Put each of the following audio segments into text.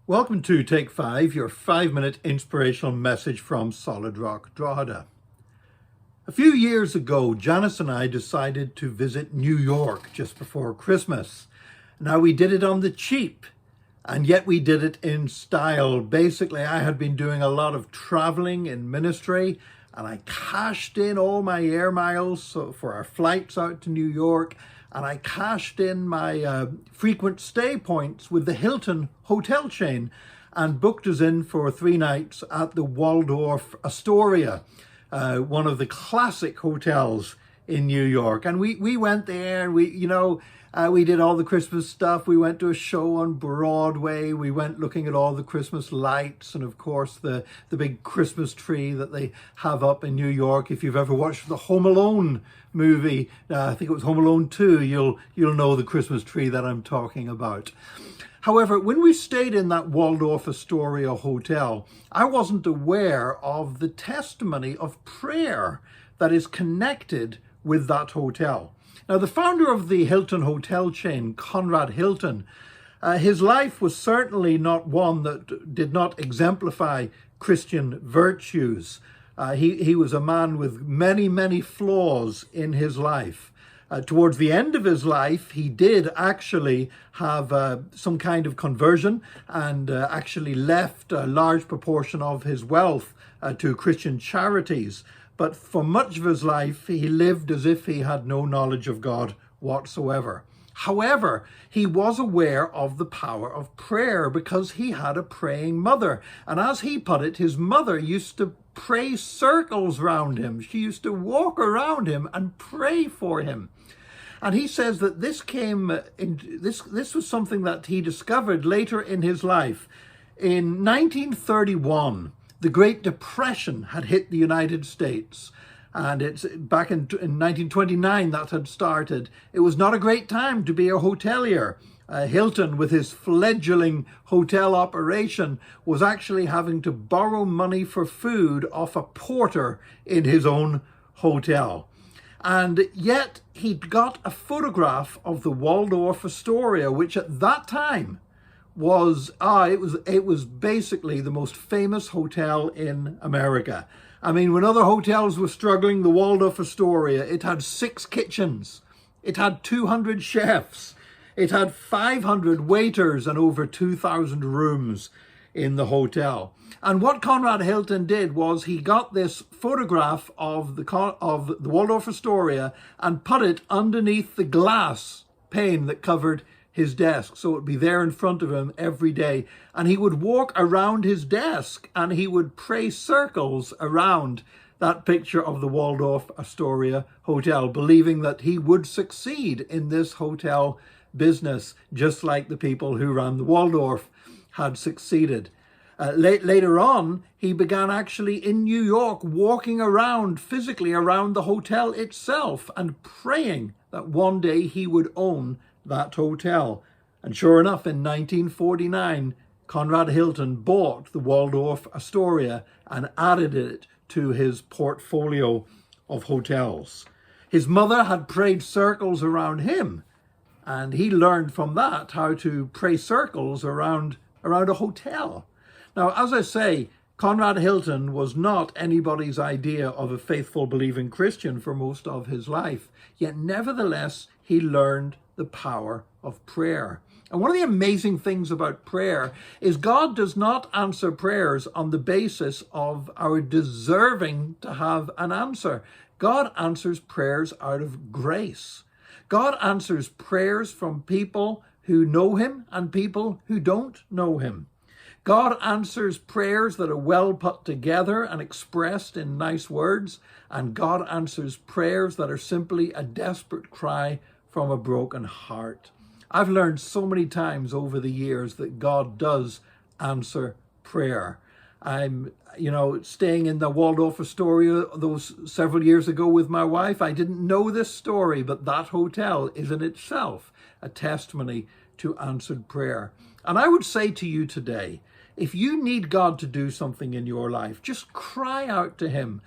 Welcome to Take 5, your 5-minute inspirational message from Solid Rock Drogheda. A few years ago, Janice and I decided to visit New York just before Christmas. Now, we did it on the cheap, and yet we did it in style. Basically, I had been doing a lot of traveling in ministry, and I cashed in all my air miles for our flights out to New York, and I cashed in my frequent stay points with the Hilton hotel chain and booked us in for 3 nights at the Waldorf Astoria, one of the classic hotels in New York. And we went there, we did all the Christmas stuff. We went to a show on Broadway. We went looking at all the Christmas lights and, of course, the big Christmas tree that they have up in New York. If you've ever watched the Home Alone movie, I think it was Home Alone 2, you'll know the Christmas tree that I'm talking about. However, when we stayed in that Waldorf Astoria hotel, I wasn't aware of the testimony of prayer that is connected with that hotel. Now, the founder of the Hilton hotel chain, Conrad Hilton, his life was certainly not one that did not exemplify Christian virtues. He was a man with many, many flaws in his life. Towards the end of his life, he did actually have some kind of conversion and actually left a large proportion of his wealth to Christian charities. But for much of his life, he lived as if he had no knowledge of God whatsoever. However, he was aware of the power of prayer because he had a praying mother. And as he put it, his mother used to pray circles around him. She used to walk around him and pray for him. And he says that this was something that he discovered later in his life. In 1931, the Great Depression had hit the United States, and it's back in 1929 that had started. It was not a great time to be a hotelier. Hilton, with his fledgling hotel operation, was actually having to borrow money for food off a porter in his own hotel. And yet he'd got a photograph of the Waldorf Astoria, which at that time it was basically the most famous hotel in America. I mean, when other hotels were struggling, the Waldorf Astoria, it had 6 kitchens, it had 200 chefs, it had 500 waiters and over 2,000 rooms in the hotel. And what Conrad Hilton did was he got this photograph of the Waldorf Astoria and put it underneath the glass pane that covered his desk, so it would be there in front of him every day. And he would walk around his desk and he would pray circles around that picture of the Waldorf Astoria hotel, believing that he would succeed in this hotel business, just like the people who ran the Waldorf had succeeded. Later on, he began actually in New York, walking around physically around the hotel itself and praying that one day he would own that hotel. And sure enough, in 1949, Conrad Hilton bought the Waldorf Astoria and added it to his portfolio of hotels. His mother had prayed circles around him, and he learned from that how to pray circles around a hotel. Now, as I say, Conrad Hilton was not anybody's idea of a faithful, believing Christian for most of his life, yet nevertheless, he learned the power of prayer. And one of the amazing things about prayer is God does not answer prayers on the basis of our deserving to have an answer. God answers prayers out of grace. God answers prayers from people who know him and people who don't know him. God answers prayers that are well put together and expressed in nice words, and God answers prayers that are simply a desperate cry from a broken heart. I've learned so many times over the years that God does answer prayer. I'm, staying in the Waldorf Astoria those several years ago with my wife. I didn't know this story, but that hotel is in itself a testimony to answered prayer. And I would say to you today, if you need God to do something in your life, just cry out to him.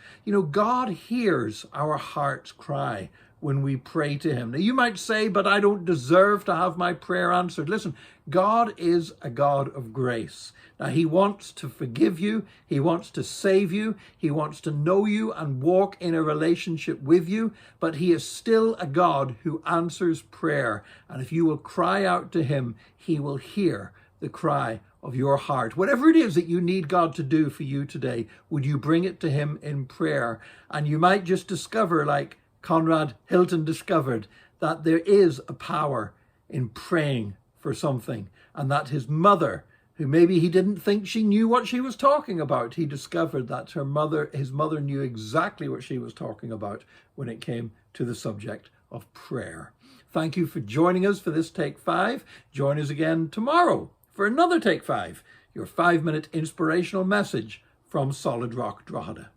God hears our heart's cry when we pray to him. Now you might say, but I don't deserve to have my prayer answered. Listen, God is a God of grace. Now he wants to forgive you. He wants to save you. He wants to know you and walk in a relationship with you. But he is still a God who answers prayer. And if you will cry out to him, he will hear the cry of your heart. Whatever it is that you need God to do for you today, would you bring it to him in prayer? And you might just discover, like Conrad Hilton discovered, that there is a power in praying for something, and that his mother, who maybe he didn't think she knew what she was talking about, he discovered that his mother knew exactly what she was talking about when it came to the subject of prayer. Thank you for joining us for this Take 5. Join us again tomorrow for another Take 5, your 5-minute inspirational message from Solid Rock Drogheda.